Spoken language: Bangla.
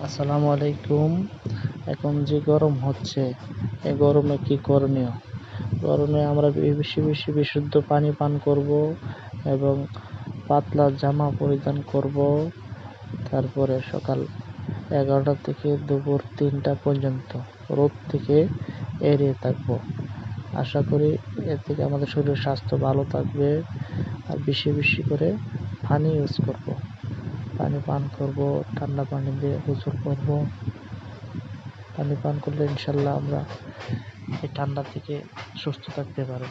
আসসালামু আলাইকুম। এখন যে গরম হচ্ছে, এই গরমে কি করণীয়? গরমে আমরা বেশি বেশি বিশুদ্ধ পানি পান করব এবং পাতলা জামা পরিধান করব। তারপরে সকাল 11টা থেকে দুপুর 3টা পর্যন্ত রোদ থেকে এড়িয়ে থাকবো। আশা করি এর থেকে আমাদের শরীরের স্বাস্থ্য ভালো থাকবে। আর বেশি বেশি করে পানি ইউজ করব, পানি পান করব, ঠান্ডা পানি দিয়ে গোসল করব। পানি পান করলে ইনশাল্লাহ আমরা এই ঠান্ডা থেকে সুস্থ থাকতে পারব।